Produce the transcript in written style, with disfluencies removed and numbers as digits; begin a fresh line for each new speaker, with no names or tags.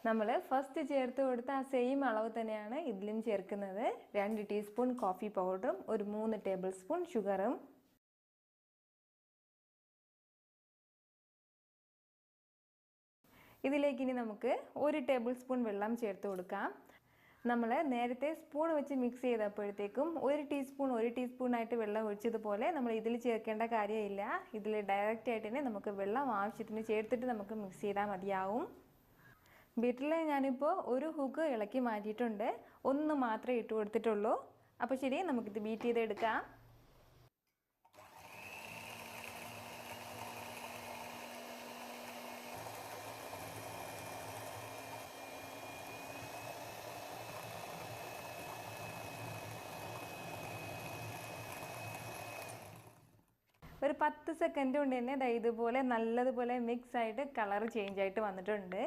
നമ്മൾ ഫസ്റ്റ് ചേർത്ത് കൊടുത്ത ആ സെയിം അളവ് തന്നെയാണ് ഇതിലും ചേർക്കുന്നത്. 2 ടീസ്പൂൺ കോഫി പൗഡറും 3 ടേബിൾ സ്പൂൺ ഷുഗറും. ഇതിലേക്ക് ഇനി നമുക്ക് 1 ടേബിൾ സ്പൂൺ വെള്ളം ചേർത്ത് കൊടുക്കാം. നമ്മൾ നേരത്തെ സ്പൂൺ വെച്ച് മിക്സ് ചെയ്തപ്പോഴത്തേക്കും 1 ടീസ്പൂൺ ആയിട്ട് വെള്ളം ഒഴിച്ചതുപോലെ നമ്മൾ ഇതിൽ ചേർക്കേണ്ട കാര്യമില്ല. ഇതിൽ ഡയറക്റ്റ് ആയിട്ട് തന്നെ നമുക്ക് വെള്ളം ആവശ്യത്തിന് ചേർത്തിട്ട് നമുക്ക് മിക്സ് ചെയ്താൽ മതിയാവും. ബീറ്ററിൽ ഞാനിപ്പോൾ ഒരു ഹുക്ക് ഇളക്കി മാറ്റിയിട്ടുണ്ട്. ഒന്ന് മാത്രമേ ഇട്ട് കൊടുത്തിട്ടുള്ളൂ. അപ്പോൾ ശരി, നമുക്കിത് ബീറ്റ് ചെയ്തെടുക്കാം. ഒരു 10 സെക്കൻഡ് കൊണ്ട് തന്നെ ഇതുപോലെ നല്ലതുപോലെ മിക്സ് ആയിട്ട് കളർ ചേഞ്ച് ആയിട്ട് വന്നിട്ടുണ്ട്.